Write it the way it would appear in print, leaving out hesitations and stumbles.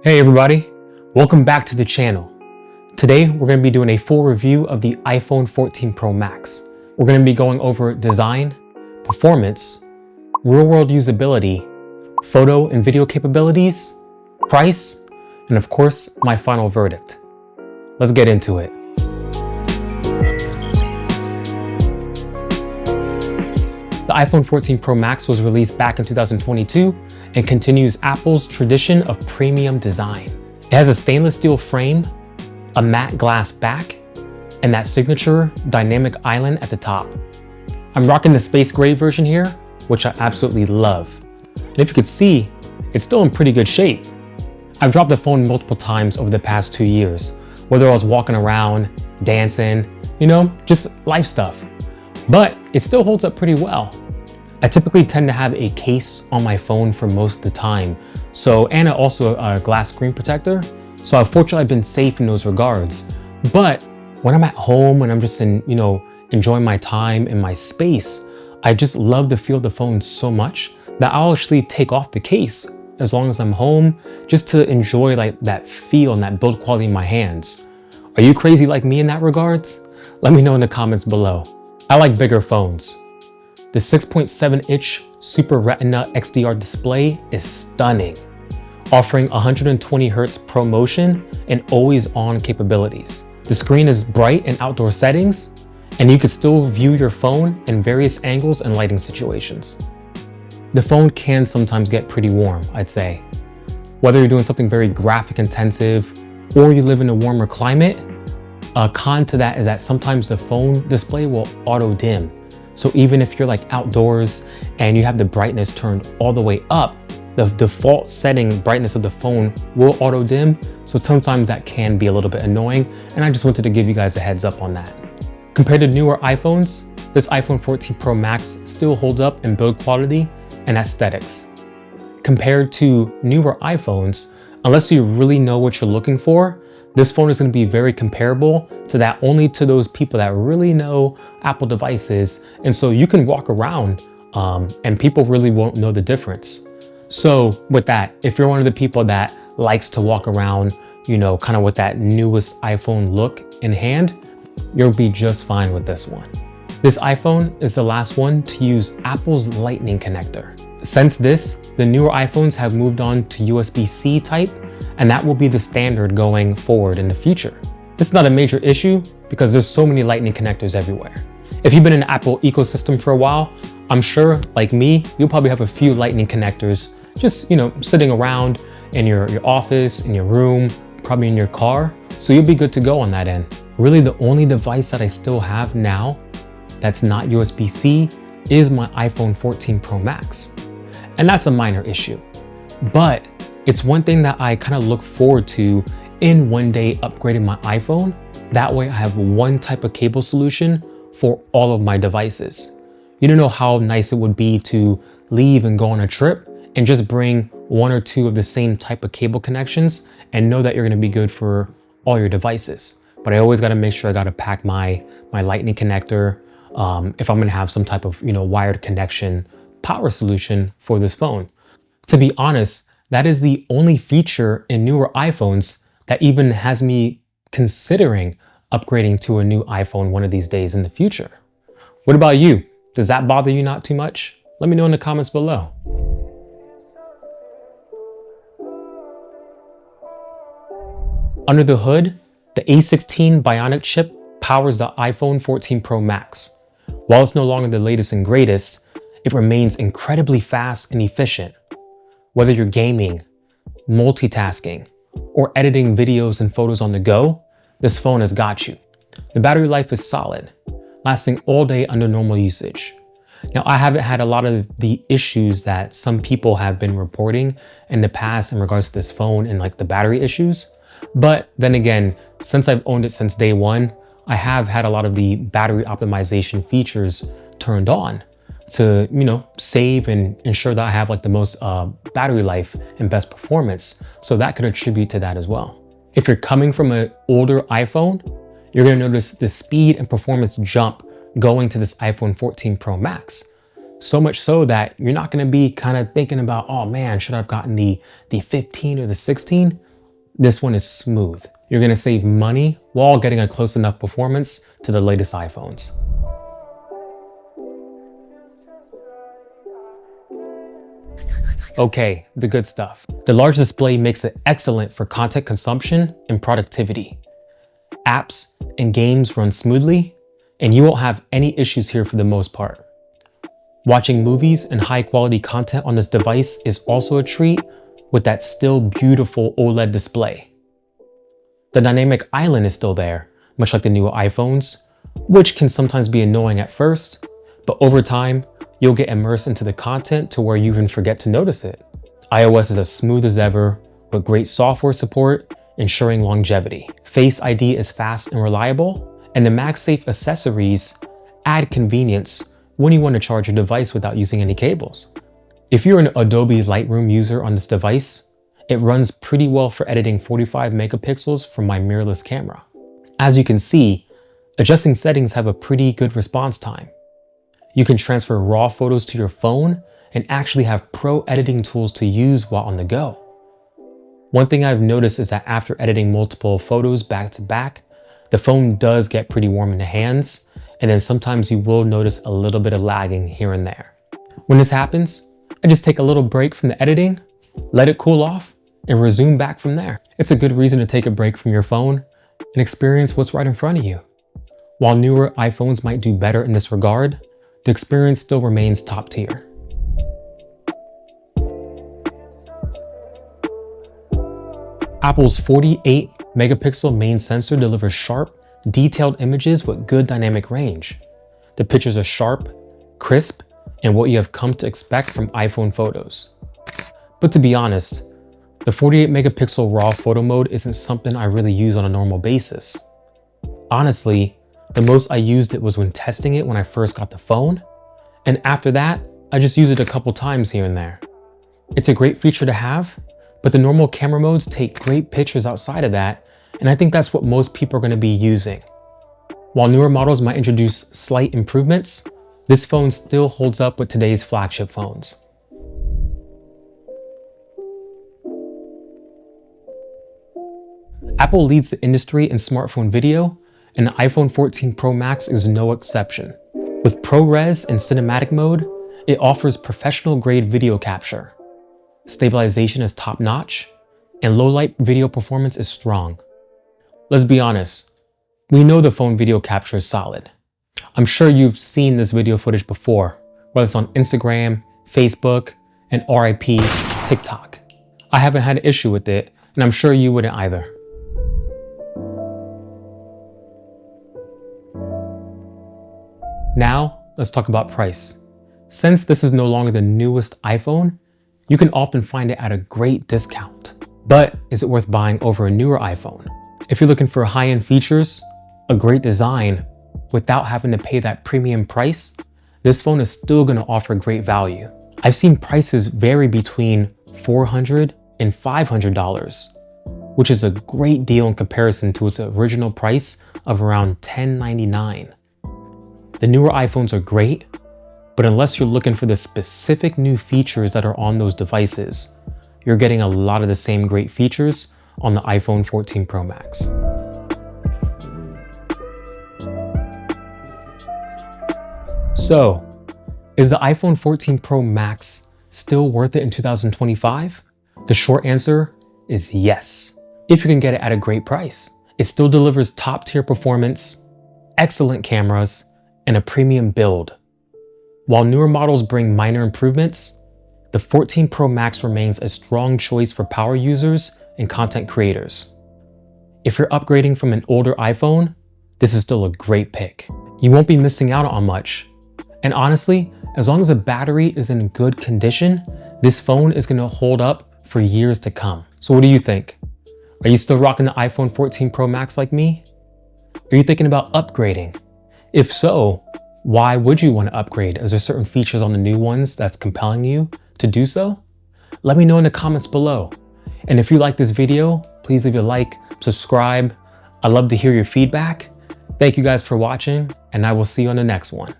Hey everybody, welcome back to the channel. Today we're going to be doing a full review of the iPhone 14 Pro Max. We're going to be going over design, performance, real-world usability, photo and video capabilities, price, and of course my final verdict. Let's get into it. The iPhone 14 Pro Max was released back in 2022 and continues Apple's tradition of premium design. It has a stainless steel frame, a matte glass back, and that signature dynamic island at the top. I'm rocking the space gray version here, which I absolutely love. And if you could see, it's still in pretty good shape. I've dropped the phone multiple times over the past 2 years, whether I was walking around, dancing, just life stuff. But it still holds up pretty well. I typically tend to have a case on my phone for most of the time, and also a glass screen protector, so I've been safe in those regards. But when I'm at home, when I'm just enjoying my time and my space, I just love the feel of the phone so much that I'll actually take off the case as long as I'm home, just to enjoy that feel and that build quality in my hands. Are you crazy like me in that regards? Let me know in the comments below. I like bigger phones. The 6.7-inch Super Retina XDR display is stunning, offering 120Hz ProMotion and always-on capabilities. The screen is bright in outdoor settings, and you can still view your phone in various angles and lighting situations. The phone can sometimes get pretty warm, I'd say. Whether you're doing something very graphic intensive or you live in a warmer climate, a con to that is that sometimes the phone display will auto dim. So even if you're outdoors and you have the brightness turned all the way up, the default setting brightness of the phone will auto dim. So sometimes that can be a little bit annoying. And I just wanted to give you guys a heads up on that. Compared to newer iPhones, this iPhone 14 Pro Max still holds up in build quality and aesthetics. Compared to newer iPhones, unless you really know what you're looking for, this phone is going to be very comparable to that only to those people that really know Apple devices. And so you can walk around and people really won't know the difference. So with that, if you're one of the people that likes to walk around, kind of with that newest iPhone look in hand, you'll be just fine with this one. This iPhone is the last one to use Apple's Lightning connector. Since this, the newer iPhones have moved on to USB-C type, and that will be the standard going forward in the future. This is not a major issue because there's so many Lightning connectors everywhere. If you've been in the Apple ecosystem for a while, I'm sure, like me, you'll probably have a few Lightning connectors just, sitting around in your office, in your room, probably in your car. So you'll be good to go on that end. Really, the only device that I still have now that's not USB-C is my iPhone 14 Pro Max. And that's a minor issue. But it's one thing that I kind of look forward to in one day upgrading my iPhone. That way I have one type of cable solution for all of my devices. You don't know how nice it would be to leave and go on a trip and just bring one or two of the same type of cable connections and know that you're going to be good for all your devices. But I always got to make sure I got to pack my Lightning connector if I'm going to have some type of wired connection power solution for this phone. To be honest, that is the only feature in newer iPhones that even has me considering upgrading to a new iPhone one of these days in the future. What about you? Does that bother you not too much? Let me know in the comments below. Under the hood, the A16 Bionic chip powers the iPhone 14 Pro Max. While it's no longer the latest and greatest, it remains incredibly fast and efficient. Whether you're gaming, multitasking, or editing videos and photos on the go, this phone has got you. The battery life is solid, lasting all day under normal usage. Now, I haven't had a lot of the issues that some people have been reporting in the past in regards to this phone and the battery issues. But then again, since I've owned it since day one, I have had a lot of the battery optimization features turned on to, save and ensure that I have the most battery life and best performance. So that could attribute to that as well. If you're coming from an older iPhone, you're gonna notice the speed and performance jump going to this iPhone 14 Pro Max. So much so that you're not gonna be kind of thinking about, oh man, should I have gotten the 15 or the 16? This one is smooth. You're gonna save money while getting a close enough performance to the latest iPhones. Okay, the good stuff. The large display makes it excellent for content consumption and productivity. Apps and games run smoothly, and you won't have any issues here for the most part. Watching movies and high quality content on this device is also a treat with that still beautiful OLED display. The dynamic island is still there, much like the newer iPhones, which can sometimes be annoying at first, but over time, you'll get immersed into the content to where you even forget to notice it. iOS is as smooth as ever, with great software support, ensuring longevity. Face ID is fast and reliable, and the MagSafe accessories add convenience when you want to charge your device without using any cables. If you're an Adobe Lightroom user on this device, it runs pretty well for editing 45 megapixels from my mirrorless camera. As you can see, adjusting settings have a pretty good response time. You can transfer raw photos to your phone and actually have pro editing tools to use while on the go. One thing I've noticed is that after editing multiple photos back to back, the phone does get pretty warm in the hands, and then sometimes you will notice a little bit of lagging here and there. When this happens, I just take a little break from the editing, let it cool off, and resume back from there. It's a good reason to take a break from your phone and experience what's right in front of you. While newer iPhones might do better in this regard, the experience still remains top tier. Apple's 48 megapixel main sensor delivers sharp, detailed images with good dynamic range. The pictures are sharp, crisp, and what you have come to expect from iPhone photos. But to be honest, the 48 megapixel raw photo mode isn't something I really use on a normal basis. Honestly, the most I used it was when testing it when I first got the phone, and after that, I just use it a couple times here and there. It's a great feature to have, but the normal camera modes take great pictures outside of that, and I think that's what most people are going to be using. While newer models might introduce slight improvements, this phone still holds up with today's flagship phones. Apple leads the industry in smartphone video, and the iPhone 14 Pro Max is no exception. With ProRes and cinematic mode, it offers professional-grade video capture. Stabilization is top-notch, and low-light video performance is strong. Let's be honest, we know the phone video capture is solid. I'm sure you've seen this video footage before, whether it's on Instagram, Facebook, and RIP TikTok. I haven't had an issue with it, and I'm sure you wouldn't either. Now, let's talk about price. Since this is no longer the newest iPhone, you can often find it at a great discount. But is it worth buying over a newer iPhone? If you're looking for high-end features, a great design, without having to pay that premium price, this phone is still going to offer great value. I've seen prices vary between $400 and $500, which is a great deal in comparison to its original price of around $1099. The newer iPhones are great, but unless you're looking for the specific new features that are on those devices, you're getting a lot of the same great features on the iPhone 14 Pro Max. So, is the iPhone 14 Pro Max still worth it in 2025? The short answer is yes, if you can get it at a great price. It still delivers top-tier performance, excellent cameras, and a premium build. While newer models bring minor improvements, the 14 Pro Max remains a strong choice for power users and content creators. If you're upgrading from an older iPhone, this is still a great pick. You won't be missing out on much. And honestly, as long as the battery is in good condition, this phone is going to hold up for years to come. So what do you think? Are you still rocking the iPhone 14 Pro Max like me? Are you thinking about upgrading? If so, why would you want to upgrade? Is there certain features on the new ones that's compelling you to do so? Let me know in the comments below. And if you like this video, please leave a like, subscribe. I'd love to hear your feedback. Thank you guys for watching, and I will see you on the next one.